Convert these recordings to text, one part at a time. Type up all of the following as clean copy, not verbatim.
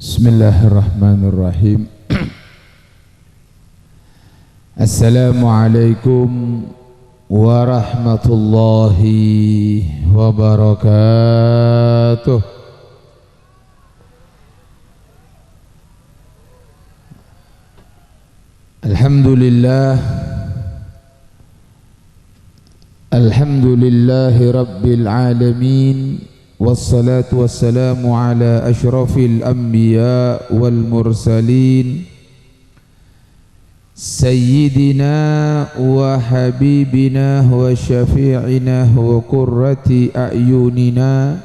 Bismillahirrahmanirrahim. Assalamualaikum warahmatullahi wabarakatuh. Alhamdulillahi rabbil alamin. Wassalatu wassalamu ala ashrafil anbiya wal mursalin Sayyidina wa habibina wa syafi'ina wa qurrati a'yunina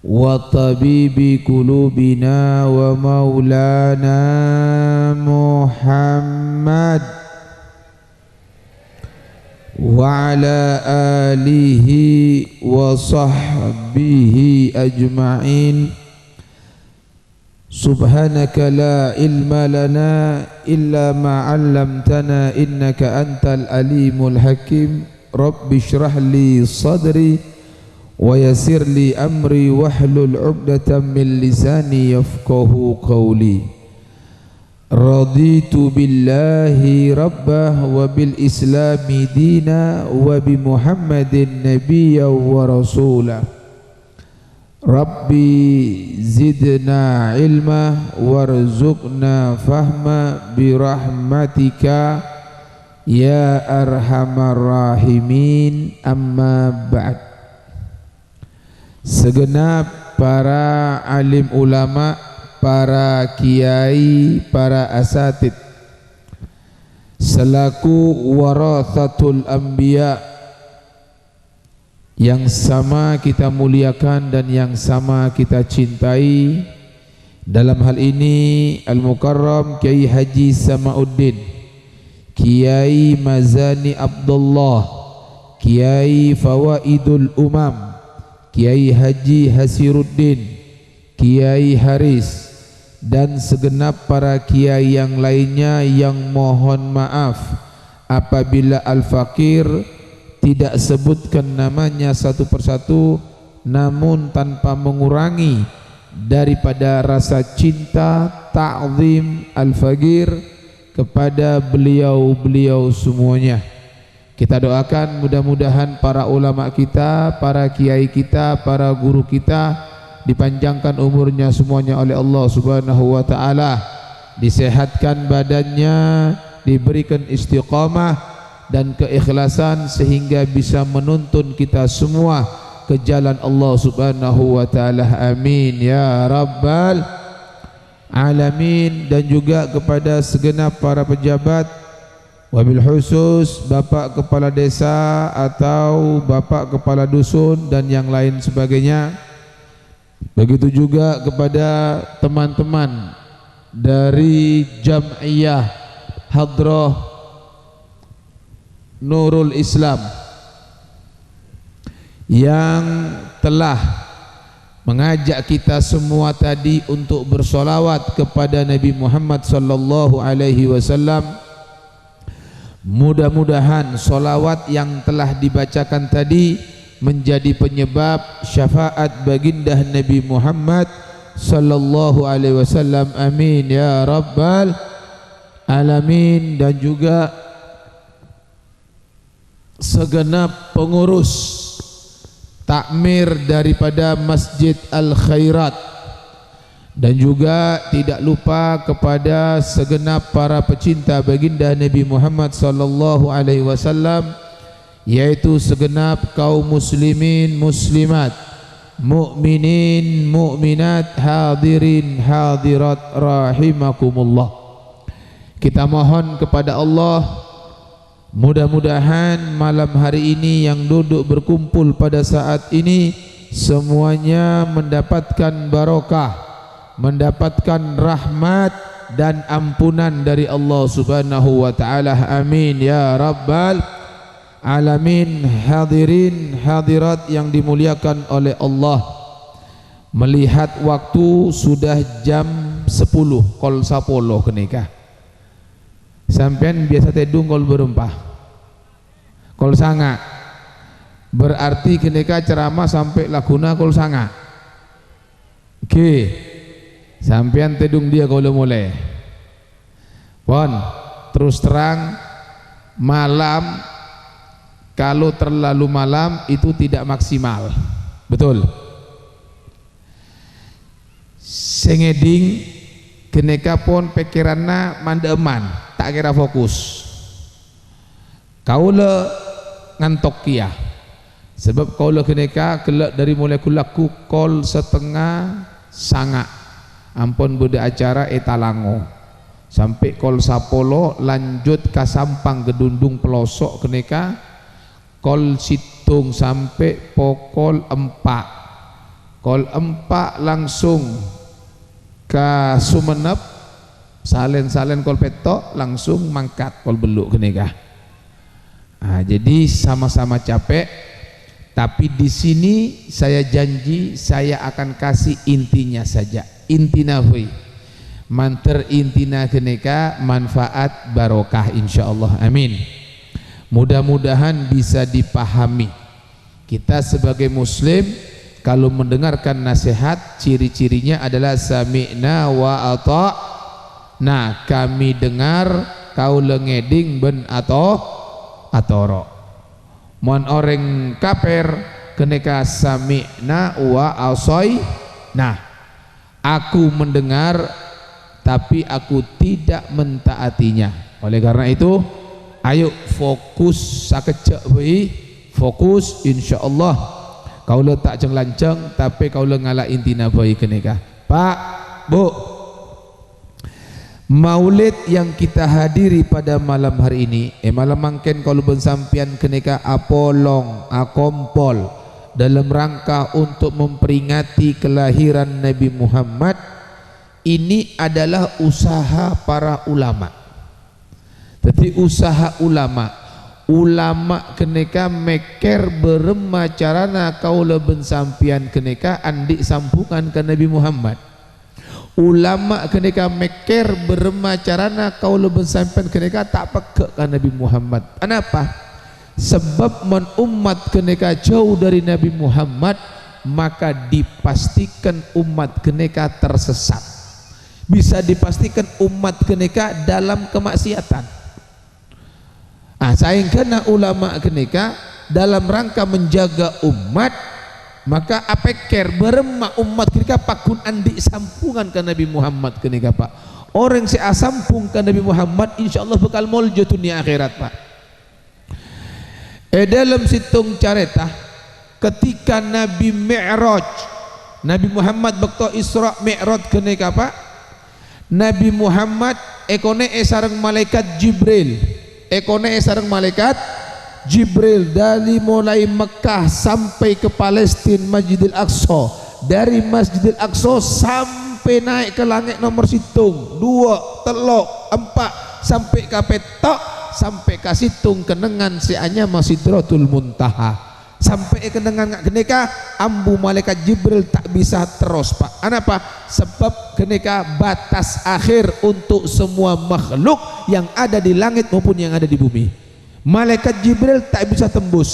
wa tabibi qulubina wa maulana Muhammad wa ala alihi wa sahbihi ajma'in. Subhanaka la ilma lana illa ma 'allamtana innaka antal alimul hakim. Rabbi shrah li sadri wa yassir li amri wahlul 'uqdatam min lisani yafqahu qawli. Raditu billahi rabbah wa bil islami dina wa bi muhammadin nabiyya wa rasulah. Rabbi zidna ilma warzuqna fahma bi rahmatika ya arhamar rahimin. Amma ba'd. Segenap para alim ulama, para kiai, para asatid selaku warathatul anbiya yang sama kita muliakan dan yang sama kita cintai. Dalam hal ini Al-Mukarram Kiai Haji Samauddin, Kiai Mazani Abdullah, Kiai Fawaidul Umam, Kiai Haji Hasiruddin, Kiai Haris, dan segenap para kiai yang lainnya yang mohon maaf apabila Al-Fakir tidak sebutkan namanya satu persatu, namun tanpa mengurangi daripada rasa cinta ta'zim Al-Fakir kepada beliau-beliau semuanya. Kita doakan mudah-mudahan para ulama kita, para kiai kita, para guru kita dipanjangkan umurnya semuanya oleh Allah Subhanahu wa taala, disehatkan badannya, diberikan istiqamah dan keikhlasan sehingga bisa menuntun kita semua ke jalan Allah Subhanahu wa taala. Amin ya rabbal alamin. Dan juga kepada segenap para pejabat, wabil khusus Bapak Kepala Desa atau Bapak Kepala Dusun dan yang lain sebagainya. Begitu juga kepada teman-teman dari Jam'iyah Hadrah Nurul Islam yang telah mengajak kita semua tadi untuk bersolawat kepada Nabi Muhammad sallallahu alaihi wasallam. Mudah-mudahan solawat yang telah dibacakan tadi menjadi penyebab syafaat baginda Nabi Muhammad sallallahu alaihi wasallam. Amin ya rabbal alamin. Dan juga segenap pengurus takmir daripada Masjid Al-Khairat, dan juga tidak lupa kepada segenap para pecinta baginda Nabi Muhammad sallallahu alaihi wasallam, yaitu segenap kaum muslimin muslimat, mukminin mukminat, hadirin hadirat rahimakumullah. Kita mohon kepada Allah, mudah-mudahan malam hari ini yang duduk berkumpul pada saat ini semuanya mendapatkan barokah, mendapatkan rahmat dan ampunan dari Allah Subhanahu wa taala. Amin ya rabbal alamin. Hadirin hadirat yang dimuliakan oleh Allah, melihat waktu sudah jam 10 kol 10 kenikah. Sampean biasa tedung kol berempah kol sanga, berarti kenika ceramah sampai laguna kol sanga. Oke, sampean tedung dia kalau mulai pon terus terang malam kalau terlalu malam itu tidak maksimal, betul. Sengeding keneka pun pikiranna mandeman tak kira fokus kaula ngantok kia sebab kaula keneka kelak dari mulai kulaku kol setengah sanga ampun bude acara etalango sampai kol sapolo lanjut ke sampang gedundung pelosok keneka kol situng sampai pokol 4 kol 4 langsung ke Sumenep salen-salen kol petok langsung mangkat kol beluk keneka. Jadi sama-sama capek, tapi di sini saya janji saya akan kasih intinya saja. Intina hui manter intina keneka manfaat barokah insyaallah, amin. Mudah-mudahan bisa dipahami. Kita sebagai muslim kalau mendengarkan nasihat ciri-cirinya adalah sami'na wa ata'na, kami dengar kau lengeding ben atoro. Mon orang kafir keneka sami'na wa asoi, nah aku mendengar tapi aku tidak mentaatinya. Oleh karena itu ayo fokus sakejak we, fokus insyaallah. Kau le tak ceng-lanceng tapi kau le ngalah intina bayi keneka. Pak, Bu, maulid yang kita hadiri pada malam hari ini malam mangken kalau bensampian keneka apolong akompol dalam rangka untuk memperingati kelahiran Nabi Muhammad. Ini adalah usaha para ulama. Jadi usaha ulama keneka meker berema carana kaula bensampian keneka andik sampungan ke Nabi Muhammad. Ulama keneka meker berema carana kaula bensampian keneka tak pekek ke Nabi Muhammad. Kenapa? Sebab mon umat keneka jauh dari Nabi Muhammad maka dipastikan umat keneka tersesat. Bisa dipastikan umat keneka dalam kemaksiatan. Sayang kena ulama keneka dalam rangka menjaga umat maka apeker berema umat keneka pakun andik sampungan ke Nabi Muhammad keneka Pak. Orang si asampung ke Nabi Muhammad insyaallah bakal moljo dunia akhirat Pak. Dalam situng careta ketika Nabi Mi'raj, Nabi Muhammad bakto Isra Mi'raj keneka Pak. Nabi Muhammad ekone sareng malaikat Jibril. Ekone sareng malaikat Jibril dari mulai Mekah sampai ke Palestina Masjidil Aqsa, dari Masjidil Aqsa sampai naik ke langit nomor situng 2, 3, 4 sampai ke petok sampai ke situng kenengan sianya Sidratul Muntaha sampai kenengan keneka ambu malaikat Jibril tak bisa terus Pak. Kenapa? Sebab keneka batas akhir untuk semua makhluk yang ada di langit maupun yang ada di bumi. Malaikat Jibril tak bisa tembus.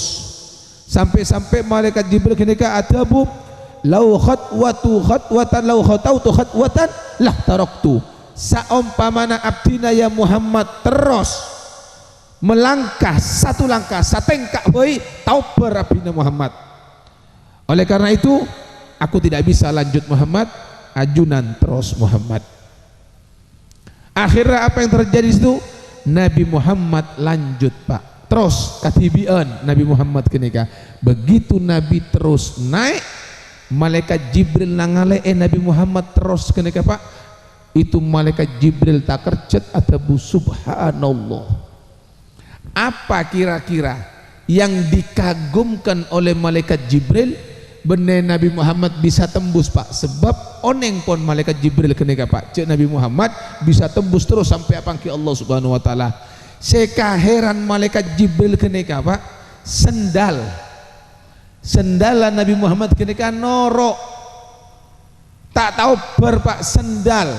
Sampai-sampai malaikat Jibril keneka adabu lau khatwatan lau khatautu khatwatan lah taraktu. Saumpamana abdina ya Muhammad terus melangkah satu langkah satengkak boy tauber abdina Muhammad. Oleh karena itu aku tidak bisa lanjut Muhammad, ajunan terus Muhammad. Akhirnya apa yang terjadi itu? Nabi Muhammad lanjut Pak, terus katibian Nabi Muhammad keneka. Begitu Nabi terus naik, malaikat Jibril nangale Nabi Muhammad terus keneka Pak. Itu malaikat Jibril tak kerjet atabu subhanallah. Apa kira-kira yang dikagumkan oleh malaikat Jibril benar Nabi Muhammad bisa tembus Pak? Sebab oneng pun malaikat Jibril keneka Pak, cek Nabi Muhammad bisa tembus terus sampai apa ke Allah Subhanahu Wa Taala. Sekaheran malaikat Jibril keneka Pak, sendalan Nabi Muhammad keneka norok tak tahu Pak, sendal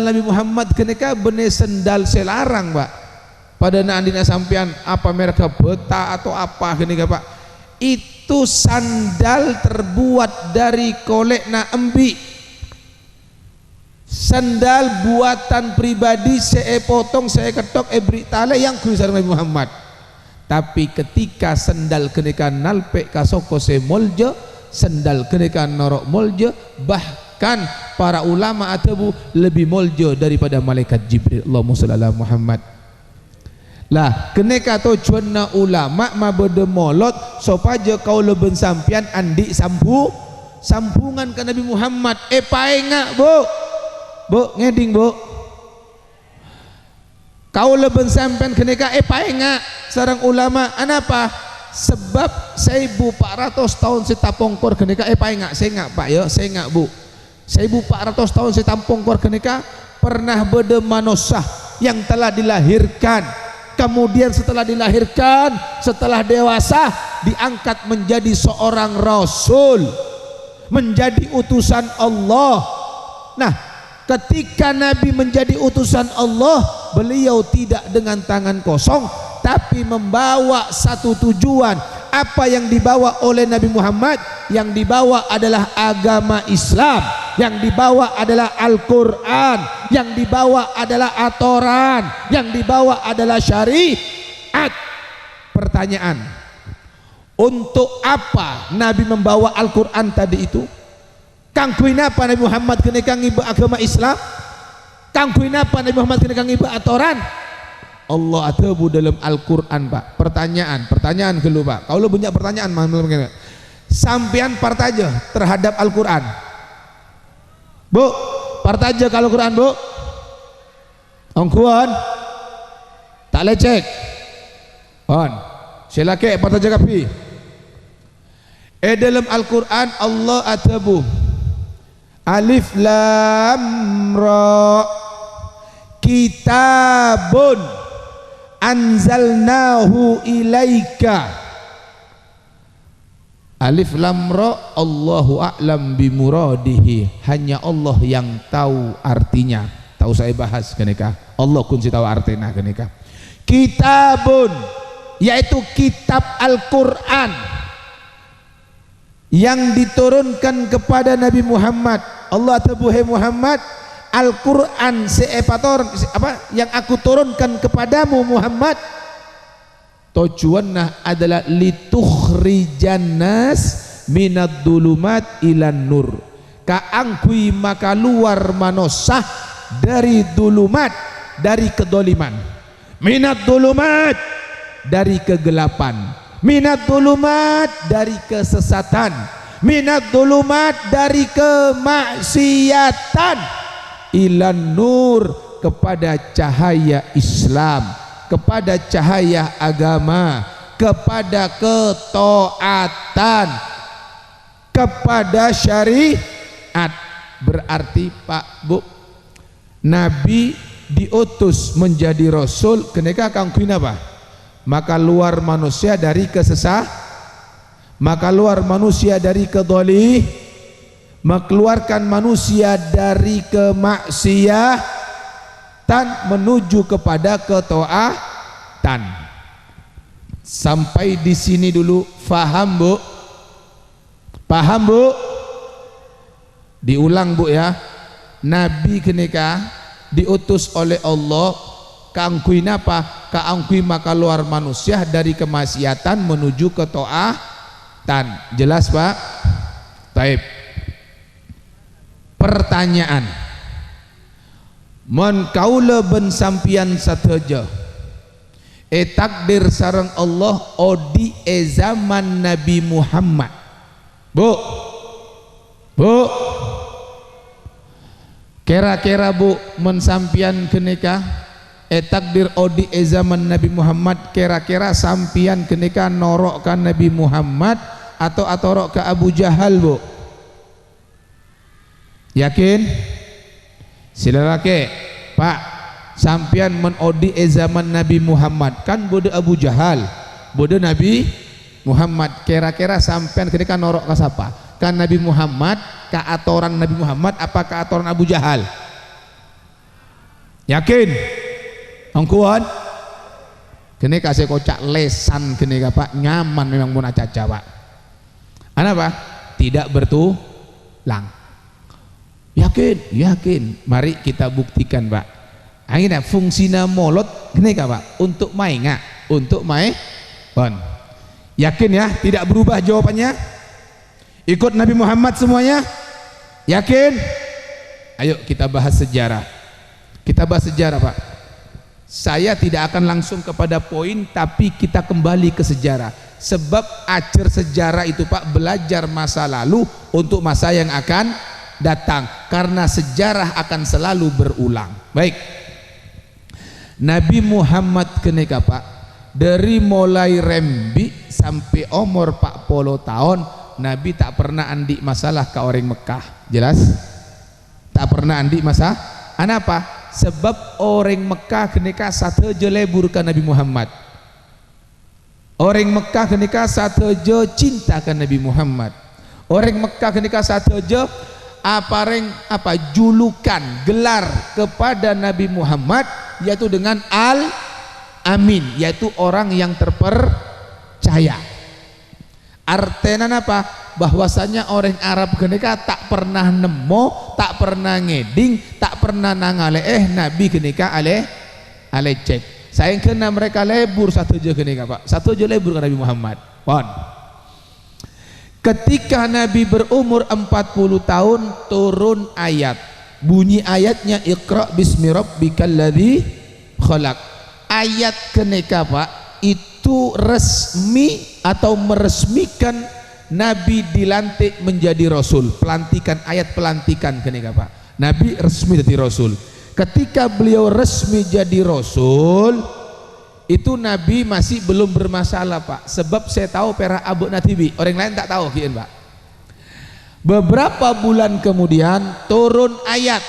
Nabi Muhammad keneka benar sendal selarang Pak. Pada andina sampean apa mereka beta atau apa gini Pak, itu sandal terbuat dari kolekna embi. sandal buatan pribadi saya potong, saya ketok, beri tali yang kuisar Nabi Muhammad. Tapi ketika sandal kenekan nalpe kasoko se molje, sandal kenekan norok molje, bahkan para ulama atabu lebih molje daripada malaikat Jibril. Allahumma shalli ala Muhammad. Lah keneka tujuanna ulama ma bede molot sopaja kau leben sampian andi sambungan ke Nabi Muhammad. Paenga bu ngeding bu, kau leben sampian keneka paenga sarang ulama anapa? Sebab 1400 tahun saya pongkor keneka paenga saya ngak pak ya, saya ngak bu, 1400 tahun saya pongkor keneka pernah bede manusia yang telah dilahirkan, kemudian setelah dilahirkan, setelah dewasa diangkat menjadi seorang rasul, menjadi utusan Allah. Nah, ketika Nabi menjadi utusan Allah, beliau tidak dengan tangan kosong, tapi membawa satu tujuan. Apa yang dibawa oleh Nabi Muhammad? Yang dibawa adalah agama Islam, yang dibawa adalah Al-Quran, yang dibawa adalah atoran, yang dibawa adalah syariat. Pertanyaan, untuk apa Nabi membawa Al-Quran tadi itu? Kangkuin apa Nabi Muhammad kena kangiba agama Islam? Kangkuin apa Nabi Muhammad kena kangiba atoran? Allah atabu dalam Al-Quran pak. Pertanyaan kelu pak. Kalau banyak pertanyaan sampean partaja terhadap Al-Quran. Bu, partaja kalau Quran bu. Ongkuan, tak lecek. On, silakan partaja kapi. Dalam Al-Quran Allah atabu Alif Lam Ra Kitabun Anzalnahu ilaika. Alif Lam Ra Allahu a'lam bimuradihi, hanya Allah yang tahu artinya. Tahu saya bahas kenika Allah kunci tahu artinya kenika. Kitabun yaitu kitab Al-Quran yang diturunkan kepada Nabi Muhammad. Allah tabuhe Muhammad, Al-Quran yang aku turunkan kepadamu Muhammad, tujuannya adalah litukhrijan nas minad dulumat ilan nur, kaangkui maka luar manosah dari dulumat, dari kedoliman, minad dulumat dari kegelapan, minad dulumat dari kesesatan, minad dulumat dari kemaksiatan, ilan nur kepada cahaya Islam, kepada cahaya agama, kepada ketaatan, kepada syariat. Berarti Pak Bu, Nabi diutus menjadi Rasul keneka kangkuin apa? Maka luar manusia dari maka luar manusia dari mengeluarkan manusia dari kemaksiatan menuju kepada ketaatan. Sampai di sini dulu, faham Bu? Paham Bu? Diulang Bu ya. Nabi kenika diutus oleh Allah kaangkui apa? Kaangkui maka luar manusia dari kemaksiatan menuju ketaatan. Jelas Pak? Taib. Pertanyaan, mon kaula ben sampian sateja takdir sareng Allah odi zaman Nabi Muhammad. Bu kira-kira Bu mensampian kenika takdir odi zaman Nabi Muhammad, kira-kira sampian kenika norok kan Nabi Muhammad atau atorok ke Abu Jahal Bu? Yakin? Silalake Pak, sampian menodi zaman Nabi Muhammad kan bodoh Abu Jahal, bodoh Nabi Muhammad, kira-kira sampian ketika norok ke siapa? Kan Nabi Muhammad, ke atoran Nabi Muhammad apa ke atoran Abu Jahal? Yakin? Angkuan? Kene kasih kocak lesan kene Pak, nyaman memang mau caca Pak. Apa? Tidak bertulang. Yakin, yakin. Mari kita buktikan, Pak. Akhirnya fungsina molot gini Pak, untuk main nggak? Untuk main, bon. Yakin ya, tidak berubah jawabannya. Ikut Nabi Muhammad semuanya. Yakin? Ayo kita bahas sejarah. Kita bahas sejarah, Pak. Saya tidak akan langsung kepada poin, tapi kita kembali ke sejarah. Sebab ajar sejarah itu, Pak, belajar masa lalu untuk masa yang akan datang, karena sejarah akan selalu berulang. Baik, Nabi Muhammad kenika, Pak, dari mulai rembi sampai umur 40 tahun Nabi tak pernah andik masalah ke orang Mekah. Jelas? Tak pernah andik masalah. Kenapa? Sebab orang Mekah kenika satu je lebur ke Nabi Muhammad. Orang Mekah kenika satu je cinta ke Nabi Muhammad. Orang Mekah kenika satu je julukan, gelar kepada Nabi Muhammad, yaitu dengan Al-Amin, yaitu orang yang terpercaya. Artinya apa? Bahwasanya orang Arab kenika tak pernah nemo, tak pernah ngeding, tak pernah nangale Nabi kenika ale cek. Saya kena mereka lebur satu je kenika, Pak. Satu je lebur ke Nabi Muhammad. Pon. Ketika Nabi berumur 40 tahun turun ayat. Bunyi ayatnya Iqra bismi rabbikal ladzi khalaq. Ayat kenika, Pak, itu resmi atau meresmikan Nabi dilantik menjadi Rasul. Pelantikan, ayat pelantikan kenika, Pak. Nabi resmi jadi Rasul. Ketika beliau resmi jadi Rasul, itu Nabi masih belum bermasalah, Pak. Sebab saya tahu pera abu natibi, orang lain tak tahu kian, Pak. Beberapa bulan kemudian turun ayat.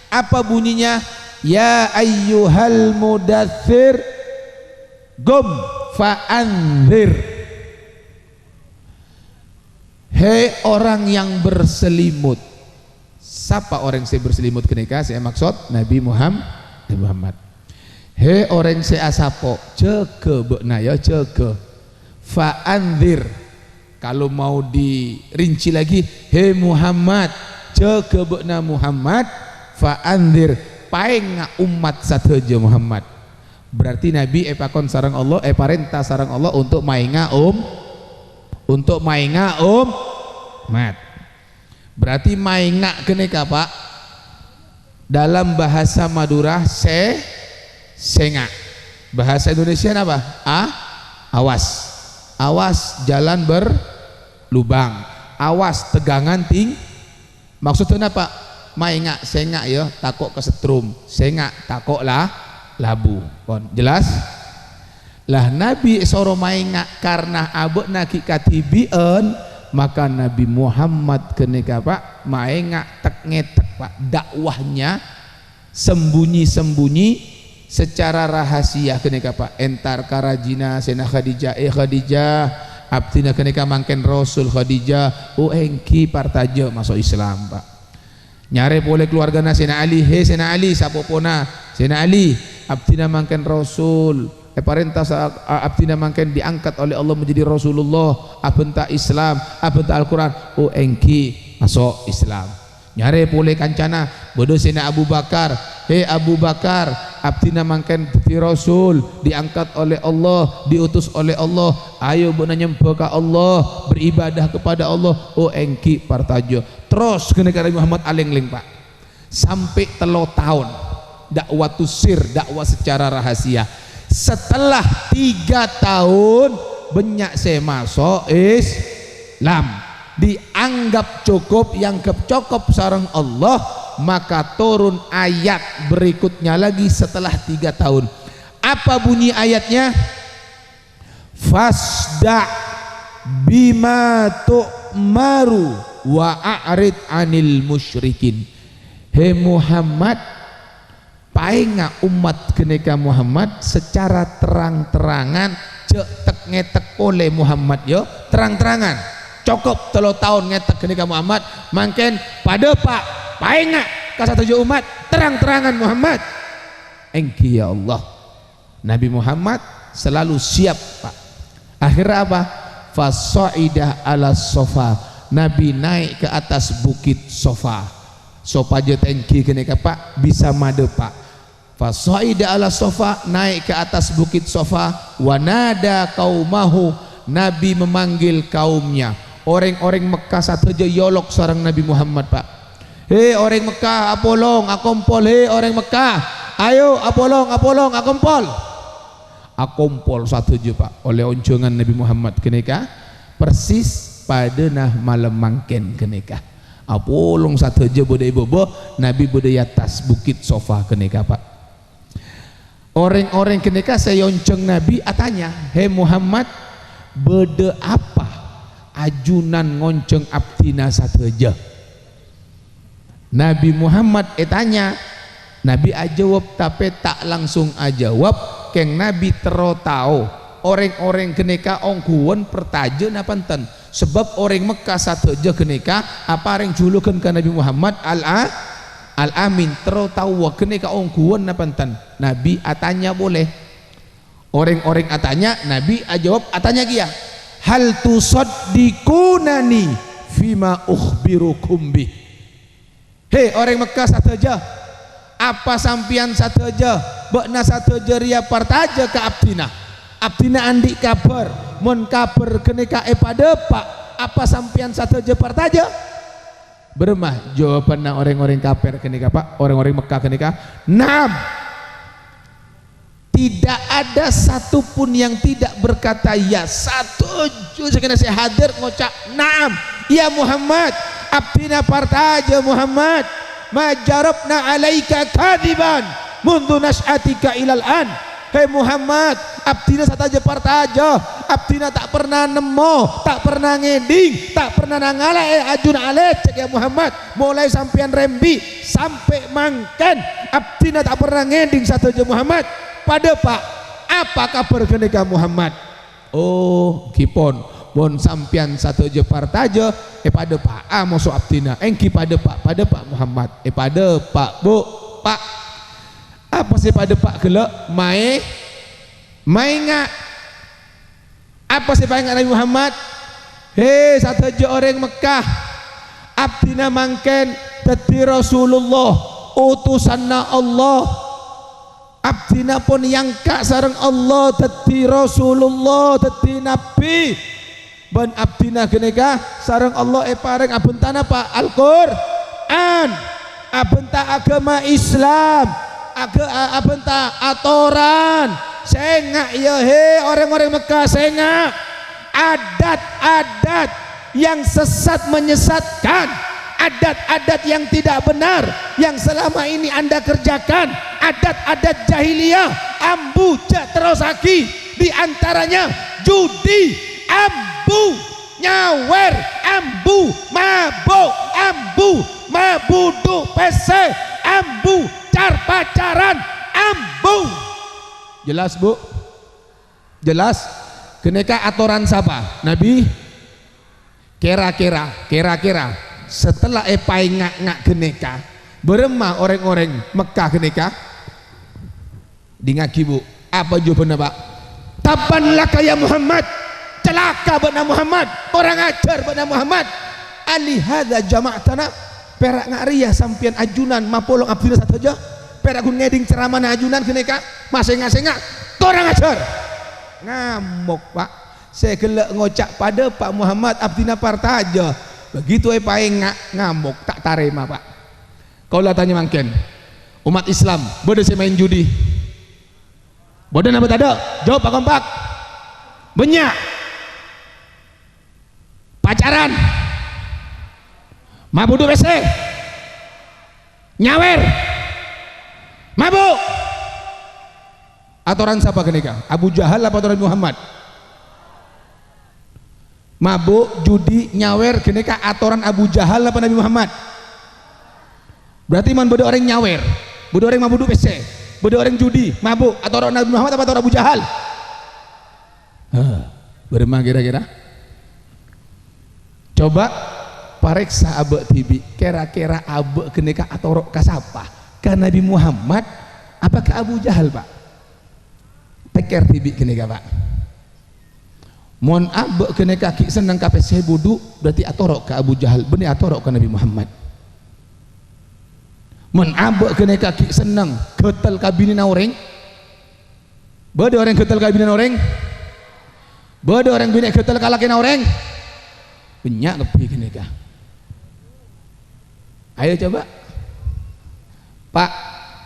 Apa bunyinya? Ya ayyuhal mudaththir gum fa'anzir. Hei orang yang berselimut. Siapa orang yang berselimut kenika? Saya maksud Nabi Muhammad. Hei orang saya asapo, ceke bekna ya, ceke fa'anzir. Kalau mau dirinci lagi, hei Muhammad, ceke bekna Muhammad fa'anzir, paeng umat sateja Muhammad. Berarti Nabi pakon sarang Allah, parentah sarang Allah untuk mainga untuk mainga mat. Berarti mainga kenika, Pak, dalam bahasa Madura senga. Bahasa Indonesia apa? Awas. Awas jalan berlubang. Awas tegangan maksudnya apa? Mainga senga ya, takok kesetrum. Senga takok lah labu. Kon jelas? Lah Nabi soro mainga karena abek naki katibien, maka Nabi Muhammad kenika, Pak, mainga tek ngetek, Pak, dakwahnya sembunyi-sembunyi secara rahasia kenika, Pak. Entar karajina sena Khadijah abtina kenika mangken Rasul Khadijah engki partaja masuk Islam, Pak. Nyare boleh keluarga sena Ali, sena Ali sapopona sena Ali abtina mangken Rasul parentah abtina mangken diangkat oleh Allah menjadi Rasulullah, abenta Islam, abenta Al-Quran, engki masuk Islam. Nyare boleh kancana bodoh sena Abu Bakar, Abu Bakar abdina mangken di Rasul, diangkat oleh Allah, diutus oleh Allah, ayo beuna nyembah ka Allah, beribadah kepada Allah, engki partajo. Terus kenika Nabi Muhammad aleng-leng, Pak, sampai 3 tahun dakwah tusir, dakwah secara rahasia. Setelah 3 tahun banyak saya masuk Islam, dianggap cukup, yang cukup sareng Allah, maka turun ayat berikutnya lagi setelah 3 tahun. Apa bunyi ayatnya? Fasda bima tu'maru wa a'rid anil musyrikin. Hei Muhammad, paenga umat kenika Muhammad secara terang-terangan, cek tek ngetek oleh Muhammad yo, terang-terangan cukup 3 tahun ngetek kenika Muhammad, mangken pada Pak paenga kasatuju umat terang-terangan Muhammad engki ya Allah. Nabi Muhammad selalu siap, Pak. Akhirnya apa? Fasaidah ala sofa, Nabi naik ke atas bukit Sofa. sofa je tangki kene Pak bisa made Pak. Fasaida ala sofa, naik ke atas bukit sofa, wanada kaumahu, Nabi memanggil kaumnya. Orang-orang Mekah satu je yolok sarang Nabi Muhammad Pak. Hei orang Mekah, apolong, akompol. Hei orang Mekah, ayo apolong, akompol. Akompol satu je Pak oleh oncongan Nabi Muhammad keneka persis pada nah malam mangken keneka. Apolong satu je bodai bobo, Nabi bodai atas bukit sofa keneka Pak. Orang-orang keneka saya onceng Nabi atanya, hei Muhammad, bede apa ajunan ngonceng abdina satu je? Nabi Muhammad tanya, Nabi ajawab tapi tak langsung ajawab, keng Nabi terotau orang-orang keneka ongkuan pertaja napanten. Sebab orang Mekah satu je keneka apa yang julukan ke Nabi Muhammad Al-Amin terotau keneka ongkuan napanten. Nabi atanya boleh. Orang-orang atanya, Nabi ajawab atanya dia. Hal tusaddiqunani fima ukhbirukum bih. Hei orang Mekah satu je, apa sampian satu je bekna satu je ria partaja ke abdina. Abdina andi kabar, mon kabar keneka pada Pak, apa sampian satu je partaja? Bermah jawabannya orang-orang kafir keneka Pak, orang-orang Mekah keneka, nam. Tidak ada satupun yang tidak berkata ya. Satu sekarang saya hadir ngocak nam. Ya Muhammad, abdina partaja Muhammad, majarabna alaika kadiban mundu nas'atika ilal an. Hei Muhammad, abdina sataja partaja, abdina tak pernah nemo, tak pernah ngeding, tak pernah nangala ajun alecek ya Muhammad. Mulai sampian rembi sampai mangken, abdina tak pernah ngeding sataja Muhammad. Pada Pak, apa kabar keneka Muhammad? Oh, kipon, bon sampian satu je partaja, pada Pak, moso abdina, engki pada Pak Muhammad, pada Pak, Bu, Pak, apa sih pada Pak gelak, mai ngak, apa sih Pak ngak Nabi Muhammad? Hei, satu je orang Mekah, abdina mangken, dadi Rasulullah, utusanna Allah. Abdina pun yang kak sareng Allah dadi Rasulullah dadi Nabi. Ben abdina keneka sareng Allah pareng abentana Pak Al-Qur'an, abenta agama Islam, abenta atoran. Sengak ya he orang-orang Mekah, sengak adat-adat yang sesat menyesatkan, adat-adat yang tidak benar yang selama ini Anda kerjakan, adat-adat jahiliyah, ambu terosaki, diantaranya judi, ambu nyawer, ambu mabuk, ambu mabudu PC, ambu car pacaran, ambu. Jelas Bu? Jelas? Keneka atoran siapa? Nabi? Kira-kira setelah epai ngak geneka beremah orang-orang Mekah geneka di ngaki Bu, apa jawabannya Pak? Taban laka ya Muhammad, celaka benar Muhammad, orang ajar benar Muhammad, alihada jama'atana, perak ngariah sampian ajunan mapolong abdina satu aja, perak gun ngeding ceramah ajunan geneka masing-masing orang ajar. Ngamuk Pak, saya gelak ngocak pada Pak Muhammad abdina partaja. Begitu ngamuk tak tarima Pak. Kau lah tanya mangken umat Islam bodoh saya main judi, bodoh nama tak ada, jawab Pak kompak. Banyak pacaran, mabuk WC, nyawer, mabuk. Atoran siapa kenika? Abu Jahal apa atoran Muhammad? Mabuk, judi, nyawer kenika atoran Abu Jahal apa Nabi Muhammad? Berarti man bodoh orang nyawer, bodoh orang mabuk WC, bodoh orang judi, mabuk, atoran Nabi Muhammad apa atoran Abu Jahal? Beremah kira-kira? Coba pareksa abek tibi, kira-kira abek kenika atorok kasapa? Ke Nabi Muhammad apa ke Abu Jahal Pak? Peker tibi kenika Pak. Mon abek kena kaki senang kape saya budu berarti atorok ke Abu Jahal, benih atorok ke Nabi Muhammad. mun abek kene kaki seneng getel kabinin orang bade orang getel kabinin orang bade orang bini getel kalakin orang banyak lebih kene kah ayo coba Pak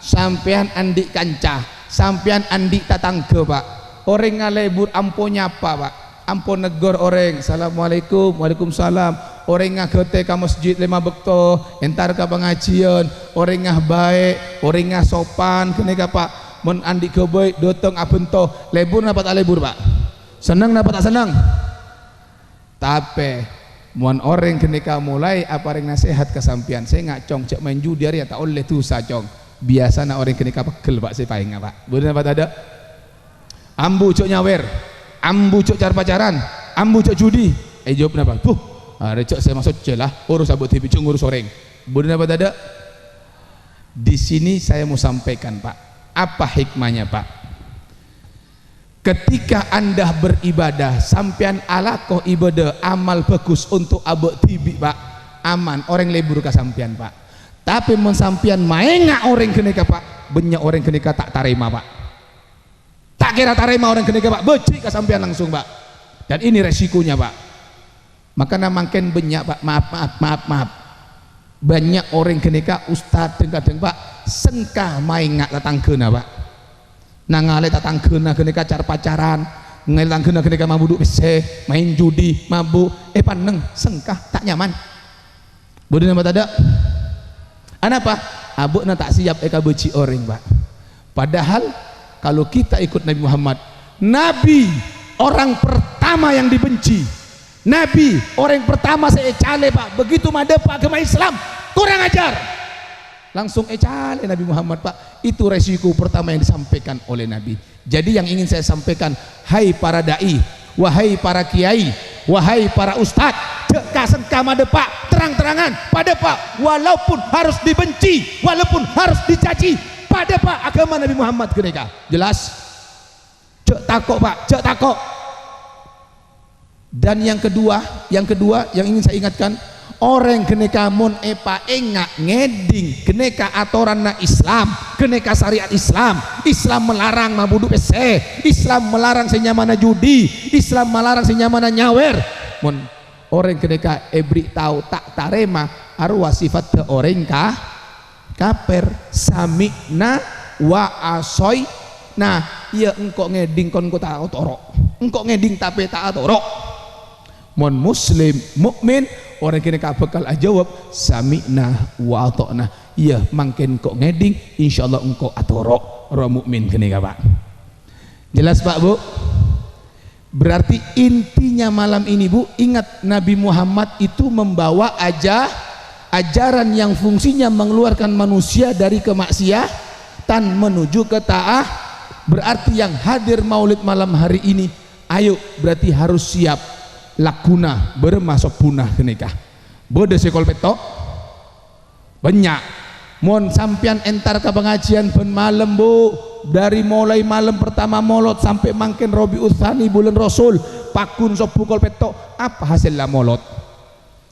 sampean andik kancah sampean andik tatangga Pak orang ngalebur ampun nyapa Pak ampun negor orang assalamualaikum waalaikumsalam orang ngagete ke masjid 5 bekto entar ke pengajian orang ngah baik orang ngah sopan kene ka Pak mun andi ke baik dotong abento lebur napa tak lebur Pak seneng napa tak seneng tapi mun orang kene ka mulai apa ring nasihat kesampian saya ngacong cek main judi hari tak oleh tu sacong biasa na orang kene ka pegel Pak saya paling Pak bener apa ada ambu cok nyawer ambu cok car pacaran ambu cok judi jawab napa tuh recok saya maksud celah urus abut TV ngurus orang benar apa tidak di sini saya mau sampaikan Pak apa hikmahnya Pak ketika anda beribadah sampean alakoh ibadah amal bagus untuk abut TV Pak aman orang lebur ke sampean Pak tapi mensampean maenga orang kenika Pak banyak orang kenika tak tarima Pak tak kira tarima orang kenika Pak becik ke sampean langsung Pak dan ini resikonya Pak maka makin banyak Pak maaf banyak orang kenika ustad kadang Pak sengkah main ngak tatangkeuna Pak nangale tatangkeuna kenika car pacaran ngal tatangkeuna kenika mabuduk PC main judi mabuk paneng sengkah tak nyaman bodoh nama tada anapa abukna tak siap eka beci orang Pak padahal kalau kita ikut Nabi Muhammad Nabi orang pertama yang dibenci Nabi orang pertama saya ecale Pak begitu madep agama Islam kurang ajar langsung ecale Nabi Muhammad Pak itu resiko pertama yang disampaikan oleh Nabi jadi yang ingin saya sampaikan hai para da'i wahai para kiai wahai para ustad kasen kamade Pak terang-terangan pada Pak walaupun harus dibenci walaupun harus dicaci pada Pak agama Nabi Muhammad kenika jelas cek takok Pak cek takok dan yang kedua yang ingin saya ingatkan orang keneka mon epa engak ngeding keneka atoran na Islam keneka syariat Islam melarang mabudu pese Islam melarang senyamana judi Islam melarang senyamana nyawer mon orang keneka ebri tahu tak tarema arwah sifat ke orang kaper sami'na wa asoy nah iya engkau ngeding kon ko tak torok engkau ngeding tapi tak torok mon muslim mukmin orang kini bakal jawab sami'na wa ata'na iya mangken kok ngeding insyaallah engkau atorok orang mukmin kini Pak jelas Pak Bu berarti intinya malam ini Bu ingat Nabi Muhammad itu membawa ajaran yang fungsinya mengeluarkan manusia dari kemaksiatan menuju ke taat berarti yang hadir maulid malam hari ini ayo berarti harus siap lakuna bermasuk punah kenikah bode sekol petok banyak mon sampian entar ke pengajian ben malam Bu dari mulai malam pertama molot sampai mangken Robi Utsani bulan Rasul pakun sok pukul petok apa hasilnya molot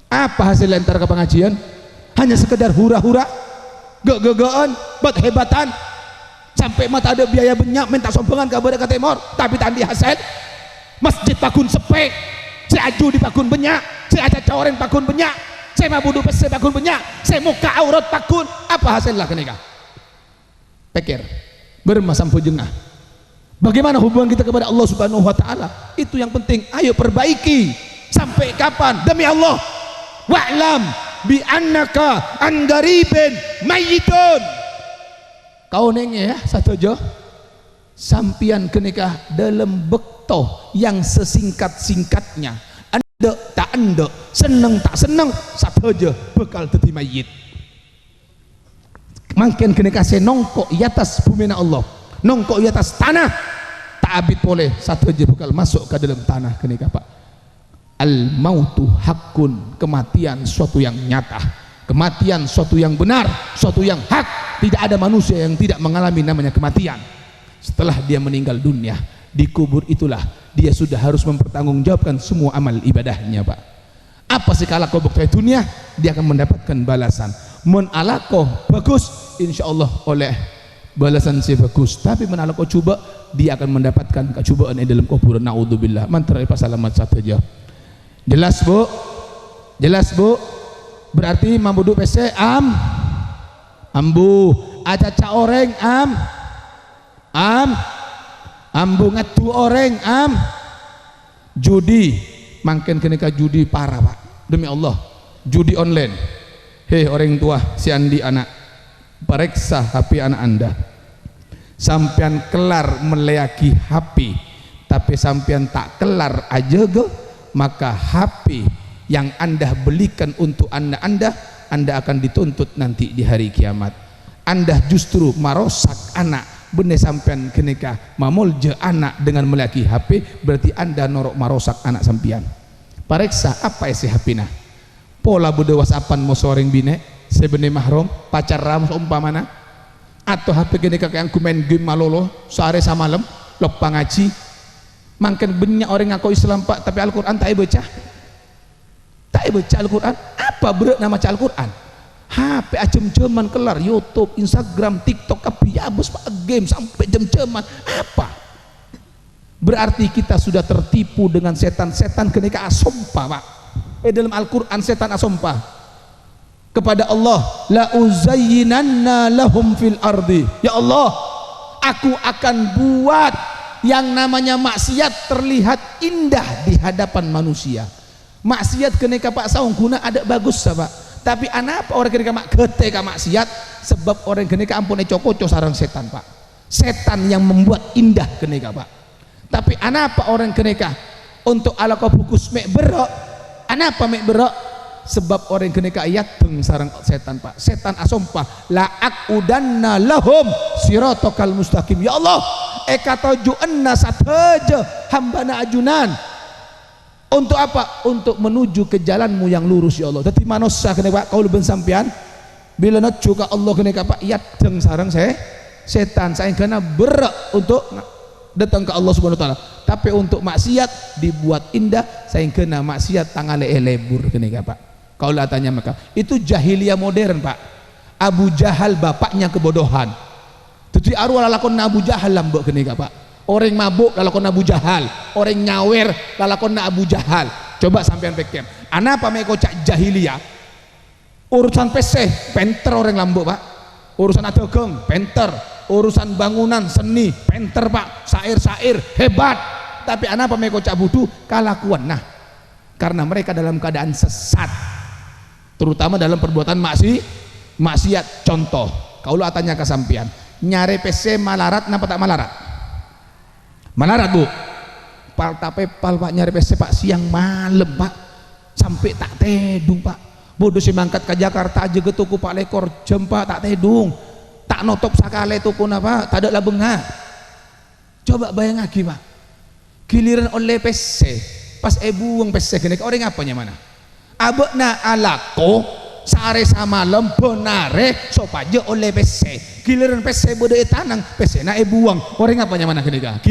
apa hasil entar ke pengajian hanya sekedar hura-hura gege-gegean buat hebatan sampai mata ada biaya banyak minta sombongan kabar ke timur tapi tandi hasil masjid pakun sepek saya aju di pakun banyak saya ada cawarin pakun banyak saya mabudu pese pakun banyak saya muka aurat pakun apa hasilnya kenika pikir bermasam pujengah bagaimana hubungan kita kepada Allah Subhanahu wa ta'ala itu yang penting ayo perbaiki sampai kapan demi Allah wa'lam bi annaka an garibin mayyitun kau nengnya ya satu jo sampian kenikah dalam bektoh yang sesingkat-singkatnya anda tak anda seneng tak seneng satu aja bekal teti mayit makin kenikah saya nongkok di atas bumi Allah nongkok di atas tanah tak abid boleh satu aja bekal masuk ke dalam tanah kenikah Pak al mautu hakun kematian suatu yang nyata kematian suatu yang benar suatu yang hak tidak ada manusia yang tidak mengalami namanya kematian setelah dia meninggal dunia di kubur itulah dia sudah harus mempertanggungjawabkan semua amal ibadahnya Pak apa sekala kobok dunia dia akan mendapatkan balasan mun alakoh bagus insyaallah oleh balasan si bagus, tapi mun alakoh coba dia akan mendapatkan kecubaan di dalam kuburan, naudzubillah. Mantra pasalamat saja. Jelas Bu? Jelas Bu? Berarti mambudu PC ambu acaca oreng ambu ngatu oreng judi mangken kenika judi parah Pak, demi Allah, judi online. Hei orang tua si Andi anak, periksa HP anak anda. Sampian kelar meleaki HP tapi sampian tak kelar aja maka HP yang anda belikan untuk anda akan dituntut nanti di hari kiamat. Anda justru merosak anak, bener sampean kenika mamolje anak dengan meleaki HP, berarti anda norok merosak anak sampian. Pareksa apa isi HP nah? Pola bude whatsappan mau soreng bine, sebene mahrom, pacar ram umpamana, atau HP kenika yang main game malolo, sehari samalam, lupa ngaji, mangken banyak orang ngaku Islam Pak, tapi Al-Quran tak baca. Tak baca Al-Quran, apa berat nama baca Al-Quran? HP jam-jaman kelar, YouTube, Instagram, TikTok, kabeh Pak, game sampai jam-jaman, apa? Berarti kita sudah tertipu dengan setan-setan kenika asompa Pak. Dalam Al-Quran setan asompa kepada Allah, la uzayyinanna lahum fil ardi, ya Allah aku akan buat yang namanya maksiat terlihat indah di hadapan manusia. Maksiat kenika Pak saung guna ada bagus Pak, tapi anapa orang kenika mak ketika maksiat, sebab orang kenika ampun cokoco sarang setan Pak, setan yang membuat indah kenika Pak. Tapi anapa orang kenika untuk ala kau bukus mek berok, anapa mek berok, sebab orang kenika ayat teng sarang setan Pak, setan asompa la aqudanna lahum siratal mustaqim, ya Allah ekatoju enna sateja hambana ajunan. Untuk apa? Untuk menuju ke jalanmu yang lurus ya Allah. Jadi manusia kena Pak kau lebih sampian bila nak juga Allah kena Pak iat teng sarang setan saya kena berak untuk datang ke Allah Subhanahu wa taala. Tapi untuk maksiat dibuat indah, saya kena maksiat tangale elebur kena Pak. Kau lah tanya maka itu jahiliyah modern Pak. Abu Jahal bapaknya kebodohan. Jadi arwah lalakon Abu Jahal lambok kena Pak. Orang mabuk lalakon Abu Jahal, orang nyawer lalakon Abu Jahal. Coba sampean pikir, anapa mereka cak jahiliyah? Urusan PC, penter orang lambok Pak. Urusan dagang, penter. Urusan bangunan, seni, penter Pak. Sair-sair, hebat. Tapi anapa mereka cak butuh kalakuan? Nah, karena mereka dalam keadaan sesat, terutama dalam perbuatan maksiat. Contoh, kaulah tanya ke sampean, nyari PC malarat, napa tak malarat? Malarat Bu. Tapi Pak nyari PC Pak siang malam Pak, sampai tak tedung Pak. Bodoh si mangkat ke Jakarta aja ke tuku Pak lekor jam Pak tak tedung, tak notop sakale tuku napa, tak ada labengah. Coba bayang lagi Pak, giliran oleh PC pas buang PC kena orang apanya mana? Abekna alako sare samalam benare sopaje oleh PC. Giliran PC bodoh tanang PC na buang orang apanya mana kena?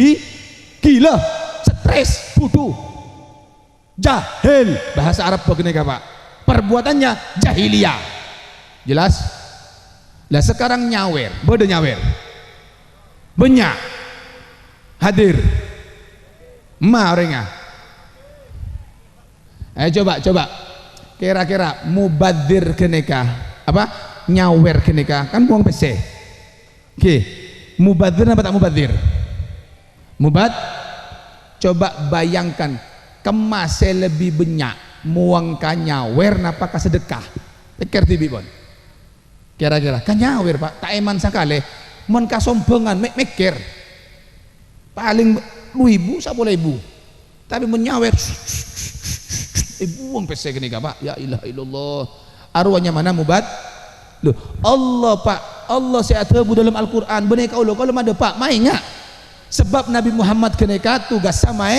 Gila, stres, bodoh, jahil, bahasa Arab begini Pak, perbuatannya jahiliyah, jelas. Lah sekarang nyawer, bodoh nyawer, banyak hadir, orangnya. Coba, kira-kira mubadir keneka, apa? Nyawer keneka, kan buang PC. Oke, mubadir apa tak mubadir? Coba bayangkan kemasnya lebih banyak muang kanyawer napa ka sedekah, pikir tibi pun kira-kira kanyawer Pak tak eman sakale mon kasombongan mikir paling 2.000 10.000 tapi menyawer buang PC gini Pak, ya ilah illallah arwahnya mana mubad loh Allah Pak, Allah sehat dalam Al-Quran bener kau kalau ada Pak main nggak? Sebab Nabi Muhammad keneka tugas sama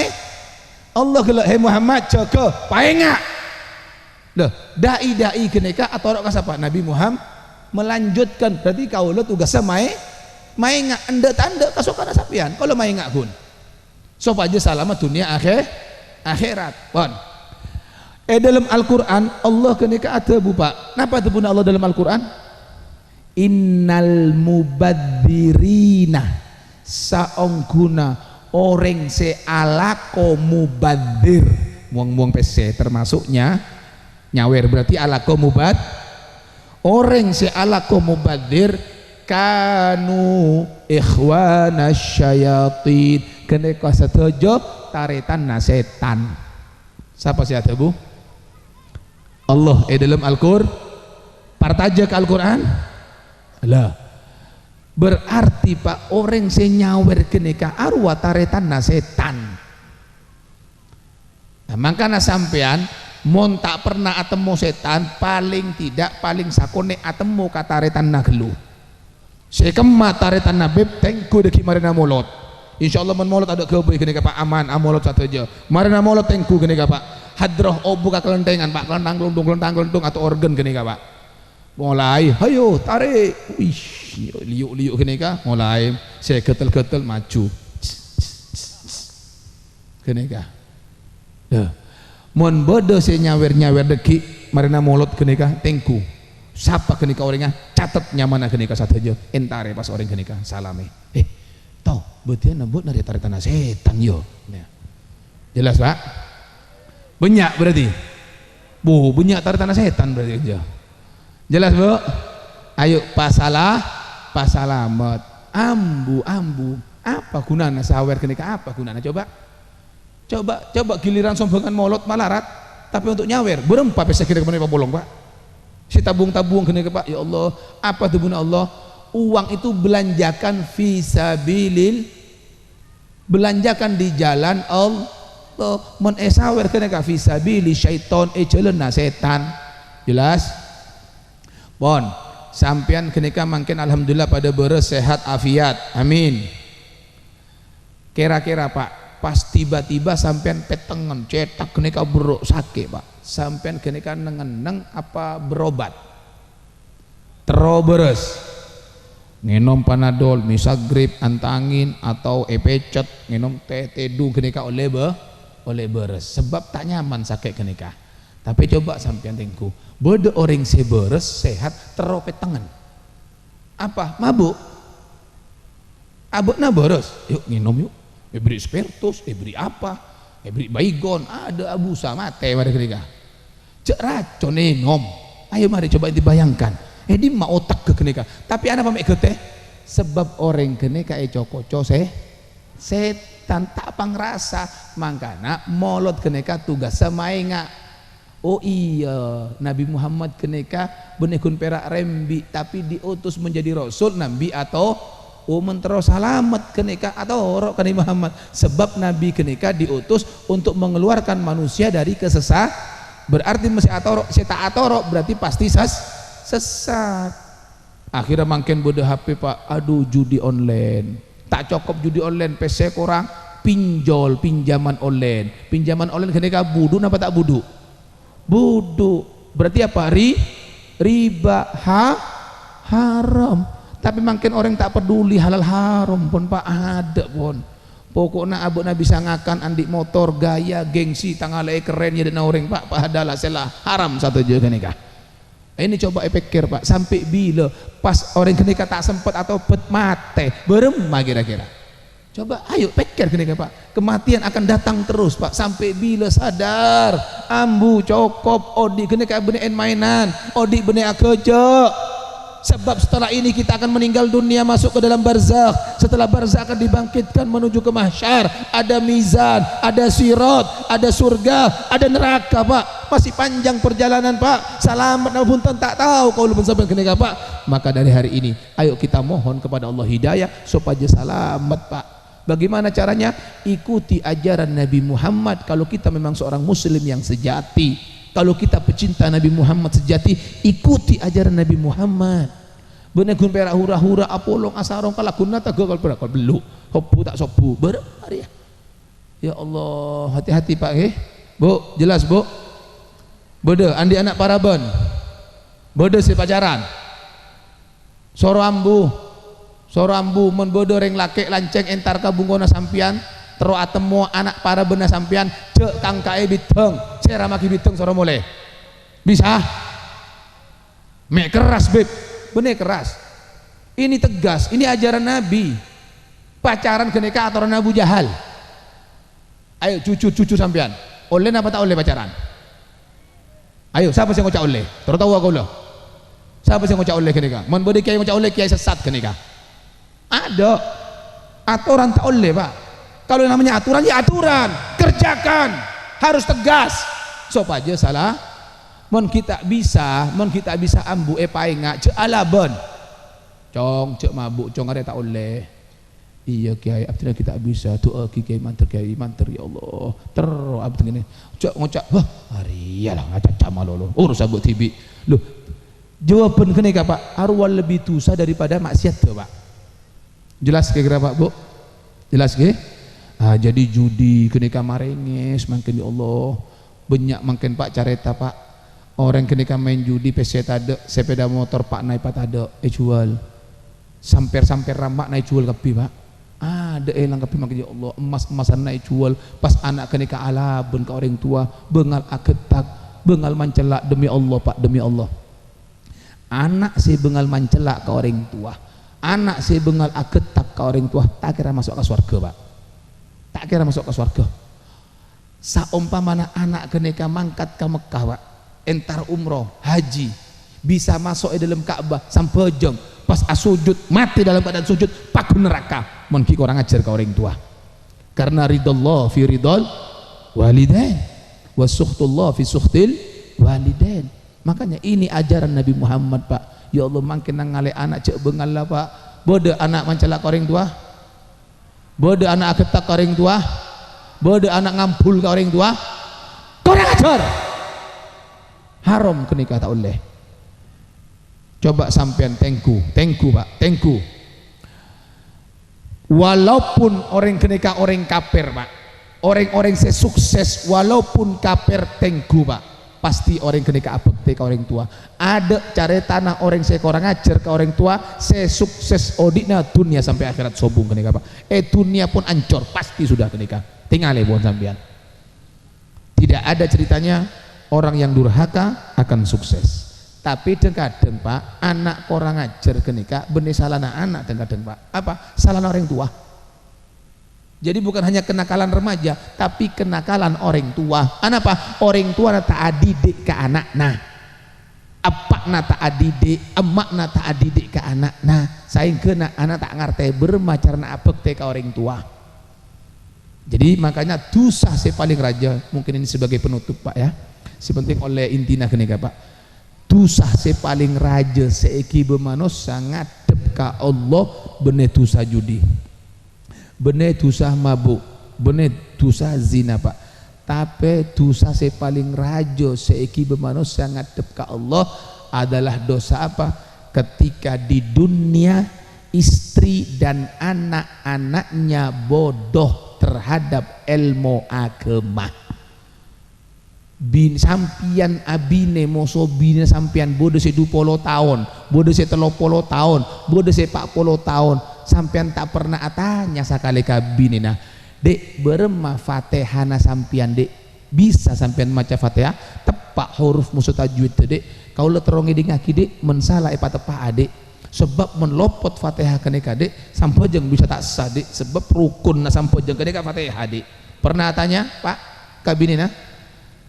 Allah kalau hey Muhammad jaga paenga loh dai keneka atau orang kasapa Nabi Muhammad melanjutkan berarti kau lo tugas sama maenga anda tanda kasokana sapian kalau maenga gun so aja selamat dunia akhirat pon Dalam Al-Quran Allah kenika ada bu pak. Napa tu pun Allah dalam Al-Quran? Innal mubadzirina saongguna orang se alako mubadzir. Muang-muang PC termasuknya nyawer berarti alako mubad. Orang se alako mubadzir kanu ikhwana syayatin. Kenika setuju taretan na setan. Siapa sih ada bu? Allah dalam Al-Qur'an partaja ke Al-Quran lah berarti pak orang senyawer kenika arwah taretan na setan. Nah makanya sampean mon tak pernah atemu setan paling tidak paling sakone atemu kataretan na gelu sekema taretan na beb tengku deki marina molot insyaallah mon molot ada kebui kenika pak aman amolot satu aja marina molot tengku kenika pak hadroh buka kelentengan pak kelentang atau organ kenika pak mulai hayo tarik wish liuk kenika mulai saya ketel maju kenika dah mon bodoh saya nyawer deki marina molot kenika tengku siapa kenika orangnya catat nyamana kenika satu aja entare pas orang kenika salame tau betul nabut nari tarik tanah setan yo jelas pak banyak berarti bu banyak tarik tanah setan berarti aja jelas bu ayo pasalamet ambu apa gunanya sawer kenika apa gunanya coba giliran sombongan molot malarat tapi untuk nyawer berempat pesa kira kemana pak bolong pak si tabung kenika pak ya Allah apa tuh guna Allah uang itu belanjakan fisabilil belanjakan di jalan Allah mon esawer kenika fisabili syaiton celena setan jelas bon sampean kenika mungkin alhamdulillah pada beres sehat afiat amin kira-kira pak pas tiba-tiba sampean petengen cetak kenika buruk sakit pak sampean kenika nengeneng apa berobat teroberes nginom panadol misagrip antangin atau epecet nginom teh tedu kenika oleh beres sebab tak nyaman sakit kenika tapi coba sampean tengku bodoh orang seberes sehat teropet tangan apa mabuk abukna beres yuk nginom yuk beri spiritus beri apa beri baygon ada abusa mate pada kenika cek racun nom ayo mari coba dibayangkan di ma otak ke kenika tapi anak pamek geteh sebab orang kenika coko setan tak pangrasa makanya molot kenika tugas samainga oh iya Nabi Muhammad kenika benekun perak rembi tapi diutus menjadi rasul nabi atau mentero salamet kenika atau orok Nabi Muhammad sebab Nabi kenika diutus untuk mengeluarkan manusia dari kesesat berarti mesti atorok seta atorok berarti pasti sesat akhirnya makin bodoh HP pak aduh judi online tak cukup judi online PC kurang pinjaman online ketika budu apa tak budu berarti apa riba haram tapi makin orang tak peduli halal haram pun pak ada pun pokoknya abu nabi sangakan andik motor gaya gengsi tanggalai keren ya dan orang pak adalah salah haram satu juga kenika ini coba pikir pak sampai bila pas orang kenika tak sempat atau pet mate berema kira-kira coba ayo pikir kenika pak kematian akan datang terus pak sampai bila sadar ambu cokop odi kenika benein mainan odi bener kerja sebab setelah ini kita akan meninggal dunia masuk ke dalam barzakh setelah barzakh akan dibangkitkan menuju ke mahsyar ada mizan ada sirat ada surga ada neraka pak masih panjang perjalanan pak selamat namun tak tahu kalau belum sampai kenika pak maka dari hari ini ayo kita mohon kepada Allah hidayah supaya selamat pak bagaimana caranya ikuti ajaran Nabi Muhammad kalau kita memang seorang muslim yang sejati kalau kita pecinta Nabi Muhammad sejati ikuti ajaran Nabi Muhammad bener gun perak hura-hura apolong asarong kalakuna tak gagal perak beluk hopu tak sopu berari ya Allah hati-hati pak bu jelas bu bodoh andi anak paraban bodoh si pacaran soro ambu men bodoh reng laki lanceng entar kabungona sampian tero atemo anak para bena sampian cek kangkae biteng cera maki biteng soro mulai bisa mek keras beb bener keras ini tegas ini ajaran Nabi pacaran keneka aturan Abu Jahal ayo cucu sampean oleh apa tak oleh pacaran ayo siapa yang ngocak oleh tahu aku loh siapa yang ngocak oleh keneka mon bode kiai ngocak oleh kiai sesat keneka ada aturan tak oleh pak kalau namanya aturan ya aturan kerjakan harus tegas sop aja salah mon kita bisa ambu paenga ce alaban cong cek mabuk cong ada tak oleh iya kiai abdina kita bisa tuh kiai manter ya Allah terus abdina cek ngocak wah hari lah ngacak cama lo urus abut tibi loh jawaban keneka pak arwah lebih dosa daripada maksiat tuh pak jelas kira pak bu jelas ke jadi judi keneka marenges makin ya Allah banyak makin pak careta pak orang keneka main judi PC ada sepeda motor pak naik pat ada jual samper ramak naik jual kapi pak ada elang kapi makin ya Allah emas-emasan naik jual pas anak keneka alabun ke orang tua bengal aketak bengal mancelak demi Allah pak demi Allah anak si bengal mancelak ke orang tua anak si bengal aketak ke orang tua tak kira masuk ke surga pak tak kira masuk ke surga saumpamana anak keneka mangkat ke Mekah pak entar umroh haji bisa masuk di dalam Ka'bah sampai jam pas asujud mati dalam keadaan sujud paku neraka mon ki orang ajar ke orang tua karena ridallah fi ridal walidain wa sukhtullah fi sukhtil walidain makanya ini ajaran Nabi Muhammad pak ya Allah makin ngale anak cek bengal lah pak bode anak mencelak orang tua bode anak ketak ke orang tua bode anak ngampul ke orang tua kurang ajar haram kenikah tak oleh coba sampean tengku pak tengku walaupun orang kenikah orang kafir pak orang-orang sukses walaupun kafir tengku pak pasti orang kenikah abekte ke orang tua ada cara tanah orang sekorang ajar ke orang tua sukses odiknya dunia sampai akhirat sobung kenikah pak dunia pun ancur pasti sudah kenikah tinggal buat sampean tidak ada ceritanya orang yang durhaka akan sukses tapi kadang pak anak korang ajar kenikah benih salah anak kadang pak apa salah orang tua jadi bukan hanya kenakalan remaja tapi kenakalan orang tua apa orang tua tak adidik ke anak nah apa tak adidik emak tak adidik ke anak nah saya kena anak tak ngerti bermacarna apa ke orang tua jadi makanya dosa si paling raja mungkin ini sebagai penutup pak ya sepenting oleh intina kenikah pak dosa si paling raja seiki bemanos sangat depka Allah bener dosa judi bener dosa mabuk bener dosa zina pak tapi dosa si paling raja seiki bemanos sangat depka Allah adalah dosa apa ketika di dunia istri dan anak-anaknya bodoh terhadap ilmu agama bin sampian abine moso bine sampian bodoh se 20 tahun bodoh se 30 tahun bodoh se 40 tahun sampian tak pernah tanya sakali kabine nah dek berema fatihana sampian dek bisa sampian maca fatihah tepak huruf musuh tajwid dek kau le terongi ngaki dek mensalah tepak adek sebab menlopot fatihah keneka dek sampai jeng bisa tak sah dek sebab rukun na sampai jeng keneka fatihah dek pernah tanya pak kabine nah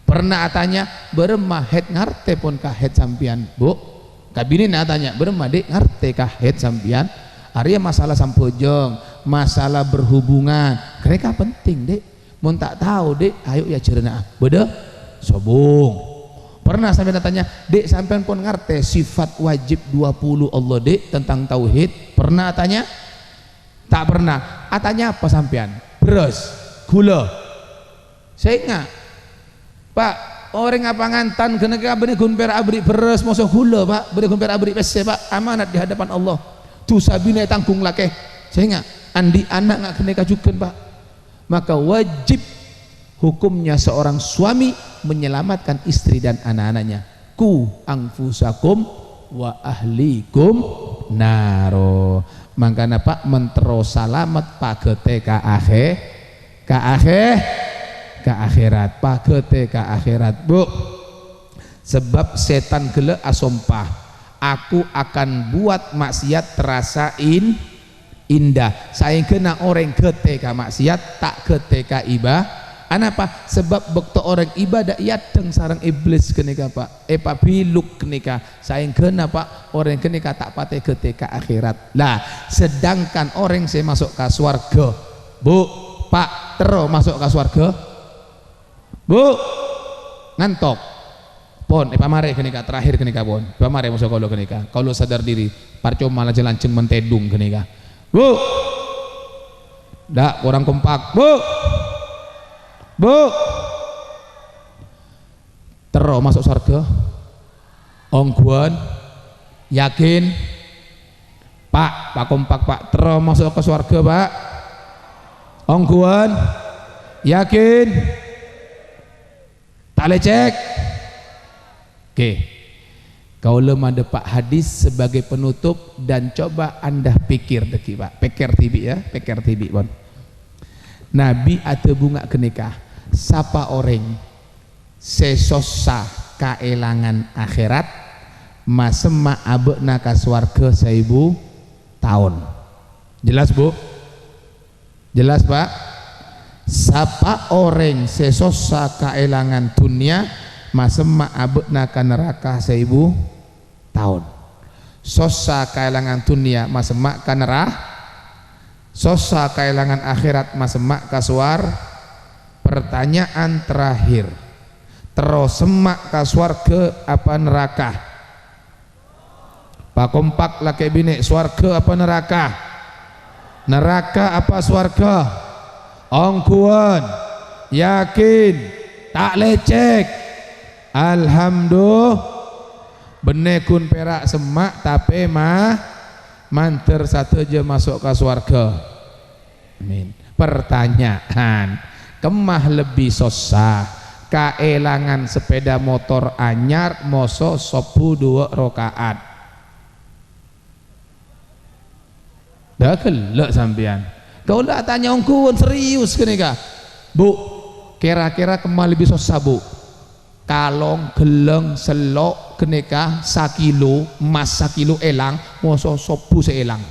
pernah tanya berema het ngarte pun kah het sampian bu kabine na tanya berema dek ngarte kah het sampian Arya masalah sampojong masalah berhubungan mereka penting dek mau tak tahu dek ayo ya cerna beda sobong pernah sampai tanya dek sampean pun ngarte sifat wajib 20 Allah dek tentang tauhid pernah tanya tak pernah tanya apa sampean beras gula saya enggak pak orang apa ngantan kena benih gunper abri beras mosok gula pak benih gunper abri pese pak amanat di hadapan Allah tu sabine tanggung lake sehingga andi anak nggak kena kajukan pak maka wajib hukumnya seorang suami menyelamatkan istri dan anak-anaknya ku angfusakum wa ahlikum naro makanya pak mentero salamat pak gete ka ahe ke akhirat, pakete ke akhirat, Bu. Sebab setan gele asompah, aku akan buat maksiat terasa indah. Saya kena orang ketika maksiat tak ketika ibadah. Anapa? Sebab bekto orang ibadah yadeng sarang iblis kenika Pak. Pak biluk kenika. Saya kena Pak orang kenika tak pate ketika akhirat. Lah, sedangkan orang saya masuk ke swarga. Bu, Pak, terus masuk ke swarga. Bu, ngantok. Pon, pamare kenika terakhir kenika pon. Pamare masuk kalau kenika. Kalau sadar diri, parcuma malah jelanceng mentedung kenika. Bu, dak kurang kompak. Bu, terus masuk surga. Ongguan, yakin, Pak kompak Pak, terus masuk ke surga Pak. Ongguan, yakin, tak lecek. Oke, kau lemah Pak hadis sebagai penutup dan coba anda pikir deki Pak, peker tibi ya, peker tibi Bon. Nabi atau bunga kenikah. Sapa orang sesosa kaelangan akhirat masema abekna ka swarga 1000 tahun. Jelas Bu? Jelas Pak? Sapa orang sesosa kaelangan dunia masema abekna ka neraka 1000 tahun. Sosa kaelangan dunia masema ka neraka, sosa kaelangan akhirat masema ka swarga. Pertanyaan terakhir, terus semak ke swarga apa neraka? Pak kompak laki bini, swarga apa neraka? Neraka apa swarga? Ongkuan, yakin, tak lecek. Alhamdulillah, benekun perak semak tapi manter satu aja masuk ke swarga. Amin. Pertanyaan, kemah lebih susah kaelangan sepeda motor anyar moso sopu 2 rokaat. Dah kelak sampean. Kau lah tanya ongkuan serius kenika. Bu, kira-kira kemah lebih susah Bu? Kalong, geleng, selok kenika 1 kilo, emas 1 kilo elang, moso sopu seelang.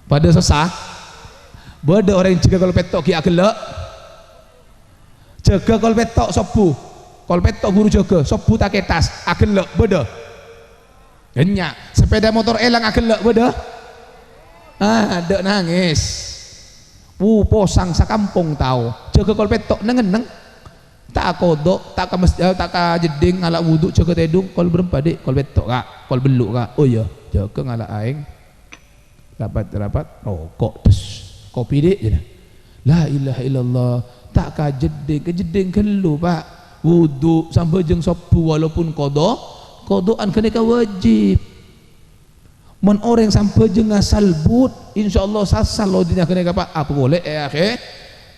Pada susah. Beda orang jaga kalau petok ki agelak, jaga kalau petok sopu, kalau petok guru jaga sopu tak ketas agelak beda. Genyak sepeda motor elang agelak beda. Dek nangis. Posang sakampung tahu. Jaga kalau petok nengeneng. Tak kodok, tak ke masjid, tak ke jeding ngalak wuduk jaga tedung kalau berempat dek kalau petok kak, kalau beluk kak. Oh iya, jaga ngalak aing. Rapat rokok des. Kopi dek je. La ilaha illallah, tak kejeding kelu Pak. Wudu sampai jeng sopu walaupun kodokan kenika wajib. Men orang sampai jeng asal but, insyaallah sasal lo dinya kenika Pak. Apa boleh akhir?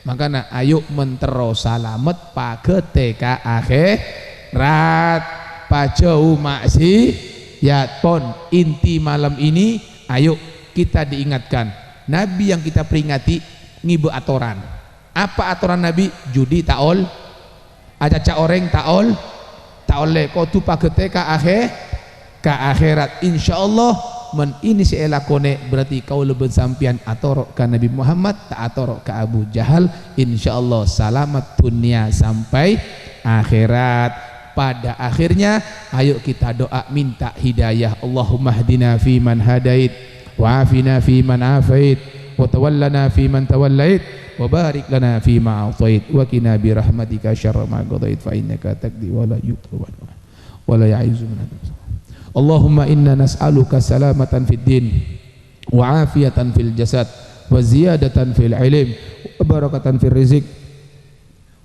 Makanya ayo mentero salamet pak ketika akhirat pajau maksiat pon. Inti malam ini ayo kita diingatkan. Nabi yang kita peringati ngibu atoran. Apa atoran Nabi? Judi taol, acaca orang taol, taole kau tu pagete ka akhirat. Insyaallah men ini si elakone berarti kau lebih sampian atorok ka Nabi Muhammad tak atorok ka Abu Jahal. Insyaallah selamat dunia sampai akhirat. Pada akhirnya ayo kita doa minta hidayah. Allahumma hdina fi man hadait وعافنا فيمن عافيت وتولنا فيمن توليت وبارك لنا فيما أعطيت وقنا برحمتك شر ما قضيت فإنك تقضي ولا يقضى ولا يعز من اللهم إنا نسألك سلامة في الدين وعافية في الجسد وزيادة في العلم وبركة في الرزق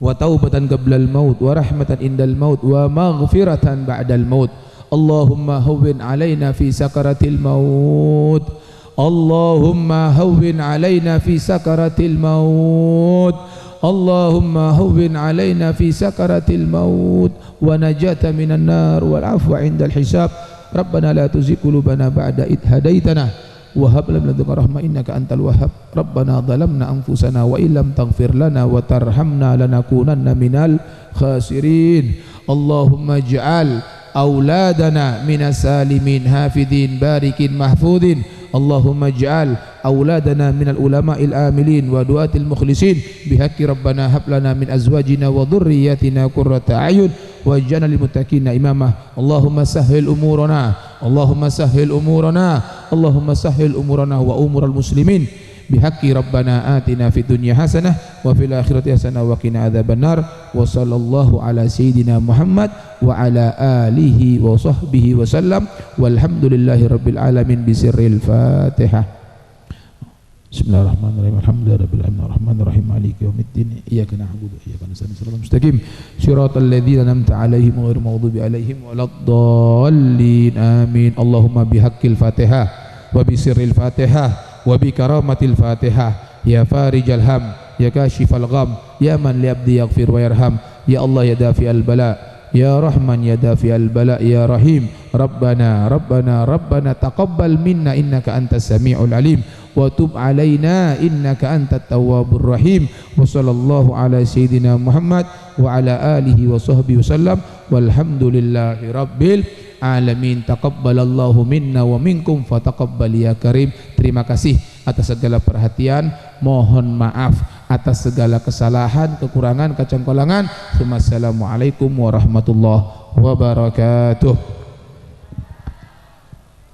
وتوبة قبل الموت ورحمة عند الموت ومغفرة بعد الموت. اللهم هون علينا في سكرة الموت. اللهم هون علينا في سكرة الموت. اللهم هون علينا في سكرة الموت ونجاة من النار والعفو عند الحساب. ربنا لا تزغ قلوبنا بعد إذ هديتنا wa hab lana min ladunka rahmah innaka antal wahhab. Rabbana zalamna anfusana wa illam taghfir lana wa tarhamna lanakunanna minal khasirin. Allahumma ij'al auladana minas salimin hafidin barikin mahfudin. Allahumma ij'al auladana minal ulama'il amilin wa duatil mukhlisin bihaqqi rabbana hab lana min azwajina wa dhurriyyatina qurrata a'yun waj'alna lil muttaqina imama. Allahumma sahhil umurana, Allahumma sahhil umurana, Allahumma sahhil umurana wa umural muslimin bihaqqi rabbana atina fid dunya hasanah wa fil akhirati hasanah wa qina adzabannar. Wa sallallahu ala sayyidina Muhammad wa ala alihi wa sahbihi wa sallam walhamdulillahi rabbil alamin bisirril Fatihah. Bismillahirrahmanirrahim. Alhamdulillahirabbil alamin arrahmanir rahim maliki yaumiddin iyyaka na'budu wa iyyaka nasta'in shiratal mustaqim shiratal ladzina an'amta 'alaihim ghairil maghdubi 'alaihim waladdallin amin. Allahumma bihaqqil Fatihah wa bisirril Fatihah wa bi karamatil Fatihah ya farijal ham ya kashifal gham ya man li abdi yaghfir wa yarham ya Allah ya dafi'al bala ya rahman ya dafi'al bala ya rahim. Rabbana rabbana rabbana taqabbal minna innaka antas samiul alim wa tub alaina innaka antat tawwabur rahim. Wa sallallahu ala sayyidina Muhammad wa ala alihi wa sahbihi wasallam walhamdulillahi rabbil alamin. Taqabbalallahu minna wa minkum fataqabbal ya karim. Terima kasih atas segala perhatian, mohon maaf atas segala kesalahan, kekurangan, kecongkolangan. Wassalamualaikum warahmatullahi wabarakatuh.